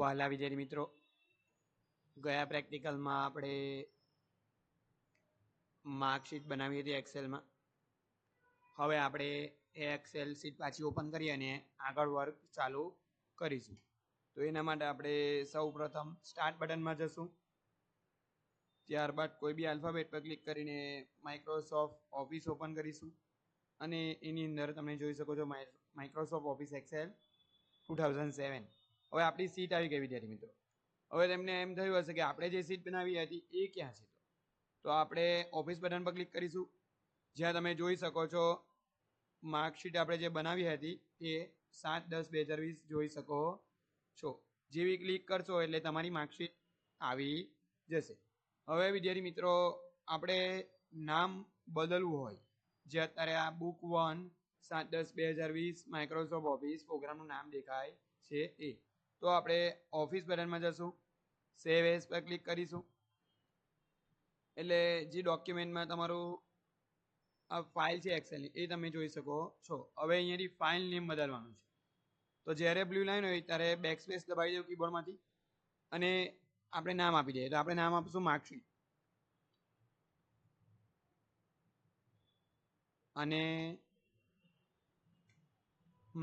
વહાલા વિદ્યાર્થી મિત્રો, ગયા પ્રેક્ટિકલમાં આપણે માર્કશીટ બનાવી હતી એક્સેલમાં. હવે આપણે એ એક્સેલ શીટ પાછી ઓપન કરી અને આગળ વર્ક ચાલુ કરીશું. તો એના માટે આપણે સૌ પ્રથમ સ્ટાર્ટ બટનમાં જશું. ત્યારબાદ કોઈ બી આલ્ફાબેટ પર ક્લિક કરીને માઇક્રોસોફ્ટ ઓફિસ ઓપન કરીશું અને એની અંદર તમે જોઈ શકો છો માઇક્રોસોફ્ટ ઓફિસ એક્સેલ 2007. હવે આપણી સીટ આવી ગઈ વિદ્યાર્થી મિત્રો. હવે તેમને એમ થયું હશે કે આપણે જે સીટ બનાવી હતી એ ક્યાં છે, તો આપણે ઓફિસ બટન પર ક્લિક કરીશું. જ્યાં તમે જોઈ શકો છો માર્કશીટ આપણે જે બનાવી હતી એ 7/10/2020 જોઈ શકો છો. જેવી ક્લિક કરશો એટલે તમારી માર્કશીટ આવી જશે. હવે વિદ્યાર્થી મિત્રો, આપણે નામ બદલવું હોય, જે અત્યારે આ બુક 1 7/10/2020 માઇક્રોસોફ્ટ ઓફિસ પ્રોગ્રામનું નામ દેખાય છે એ, તો આપણે ઓફિસ બટનમાં જશું, સેવ એઝ પર ક્લિક કરીશું. એટલે જે ડોક્યુમેન્ટમાં તમારું આ ફાઇલ છે એક્સેલની એ તમે જોઈ શકો છો. હવે અહીંયાથી ફાઇલ નેમ બદલવાનું છે, તો જ્યારે બ્લુ લાઈન હોય ત્યારે બેકસ્પેસ દબાવી દો કીબોર્ડમાંથી અને આપણે નામ આપી દઈએ. તો આપણે નામ આપીશું માર્કશીટ અને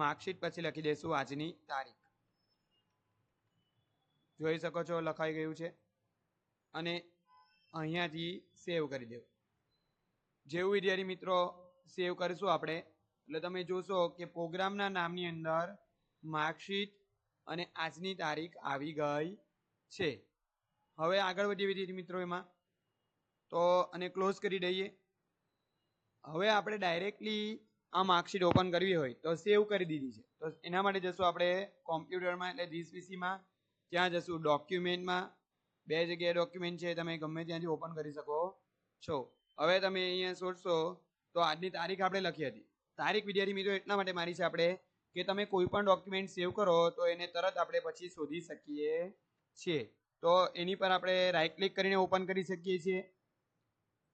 માર્કશીટ પછી લખી દઈશું આજની તારીખ. જોઈ શકો છો લખાઈ ગયું છે અને અહીંયાથી સેવ કરી દેવું. જેવું વિદ્યાર્થી મિત્રો સેવ કરીશું આપણે એટલે તમે જોશો કે પ્રોગ્રામના નામની અંદર માર્કશીટ અને આજની તારીખ આવી ગઈ છે. હવે આગળ વધીએ વિદ્યાર્થી મિત્રો એમાં, તો અને ક્લોઝ કરી દઈએ. હવે આપણે ડાયરેક્ટલી આ માર્કશીટ ઓપન કરવી હોય તો સેવ કરી દીધી છે, તો એના માટે જશું આપણે કોમ્પ્યુટરમાં એટલે ધીસ પીસીમાં, ત્યાં જશું ડોક્યુમેન્ટમાં. બે જગ્યાએ ડોક્યુમેન્ટ છે, તમે ગમે ત્યાંથી ઓપન કરી શકો છો. હવે તમે અહીંયા શોધશો તો આજની તારીખ આપણે લખી હતી. તારીખ વિદ્યાર્થી મિત્રો એટલા માટે મારી છે આપણે કે તમે કોઈ પણ ડોક્યુમેન્ટ સેવ કરો તો એને તરત આપણે પછી શોધી શકીએ છીએ. તો એની પર આપણે રાઈટ ક્લિક કરીને ઓપન કરી શકીએ છીએ,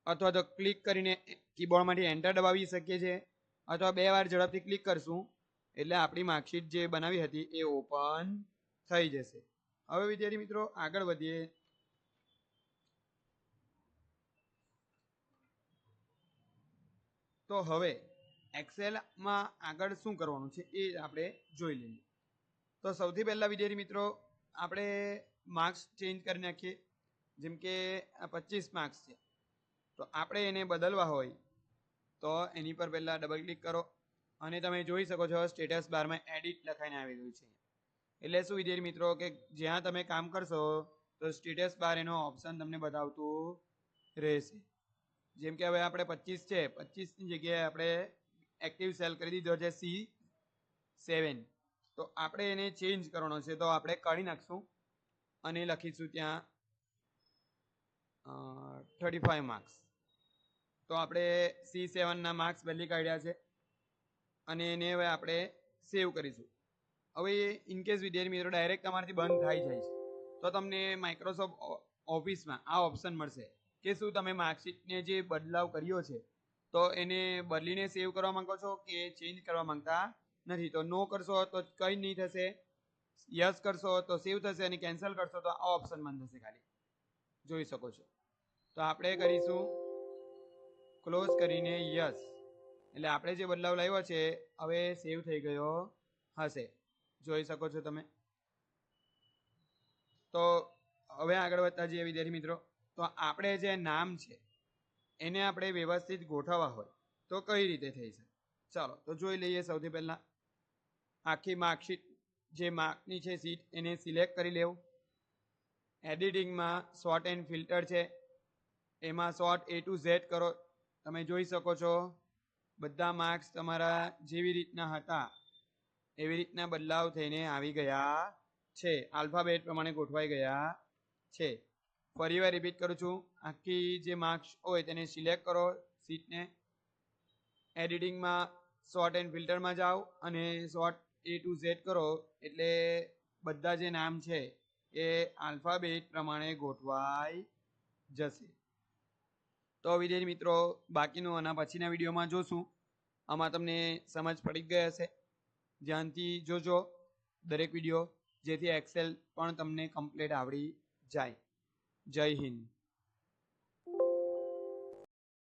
અથવા તો ક્લિક કરીને કીબોર્ડમાંથી એન્ટર દબાવી શકીએ છીએ, અથવા 2 વાર ઝડપથી ક્લિક કરશું એટલે આપણી માર્કશીટ જે બનાવી હતી એ ઓપન થઈ જશે. હવે વિદ્યાર્થી મિત્રો આગળ વધીએ. તો હવે એક્સેલમાં આગળ શું કરવાનું છે એ આપણે જોઈ લઈએ. તો સૌથી પહેલાં વિદ્યાર્થી મિત્રો આપણે માર્ક્સ ચેન્જ કરી નાખીએ. જેમ કે આ 25 માર્ક્સ છે, તો આપણે એને બદલવા હોય તો એની પર પહેલાં ડબલ ક્લિક કરો અને તમે જોઈ શકો છો સ્ટેટસ બારમાં એડિટ લખાઈને આવી ગયું છે. એટલે શું વિદ્યાર્થી મિત્રો કે જ્યાં તમે કામ કરશો તો સ્ટેટસ બાર એનો ઓપ્શન તમને બતાવતું રહેશે. જેમ કે હવે આપણે 25 છે, 25ની જગ્યાએ આપણે એક્ટિવ સેલ કરી દીધો છે C7, તો આપણે એને ચેન્જ કરવાનો છે. તો આપણે કાઢી નાખશું અને લખીશું ત્યાં 35 માર્ક્સ. તો આપણે C7ના માર્ક્સ બદલી કાઢ્યા છે અને એને હવે આપણે સેવ કરીશું. હવે ઇનકેસ વિદ્યાર્થી મિત્રો ડાયરેક્ટ તમારાથી બંધ થઈ જાય છે તો તમને માઇક્રોસોફ્ટ ઓફિસમાં આ ઓપ્શન મળશે કે શું તમે માર્કશીટને જે બદલાવ કર્યો છે તો એને બદલીને સેવ કરવા માંગો છો કે ચેન્જ કરવા માંગતા નથી. તો નો કરશો તો કંઈ નહીં થશે, યસ કરશો તો સેવ થશે અને કેન્સલ કરશો તો આ ઓપ્શન બંધ થશે. ખાલી જોઈ શકો છો. તો આપણે કરીશું ક્લોઝ કરીને યસ, એટલે આપણે જે બદલાવ લાવ્યો છે હવે સેવ થઈ ગયો હશે. જોઈ શકો છો તમે. તો હવે આગળ વધતા જઈએ વિદ્યાર્થી મિત્રો. તો આપણે જે નામ છે એને આપણે વ્યવસ્થિત ગોઠવવા હોય તો કઈ રીતે થઈ શકે, ચાલો તો જોઈ લઈએ. સૌથી પહેલાં આખી માર્કશીટ જે માર્કની છે સીટ એને સિલેક્ટ કરી લેવું. એડિટિંગમાં શોર્ટ એન્ડ ફિલ્ટર છે, એમાં શોર્ટ A to Z કરો. તમે જોઈ શકો છો બધા માર્ક્સ તમારા જેવી રીતના હતા એવી રીતના બદલાવ થઈને આવી ગયા છે, આલ્ફાબેટ પ્રમાણે ગોઠવાઈ ગયા છે. ફરીવાર રિપીટ કરું છું, આખી જે માર્ક્સ હોય તેને સિલેક્ટ કરો સીટને. એડિટિંગમાં શોર્ટ એન્ડ ફિલ્ટરમાં જાઓ અને શોર્ટ A to Z કરો એટલે બધા જે નામ છે એ આલ્ફાબેટ પ્રમાણે ગોઠવાઈ જશે. તો વિદ્યાર્થી મિત્રો બાકીનું આના પછીના વિડીયોમાં જોશું. આમાં તમને સમજ પડી ગઈ હશે. ધ્યાનથી જોજો દરેક વિડીયો. જેથી એક્સેલ પણ તમને કમ્પ્લીટ આવડી જાય. જય હિન્દ.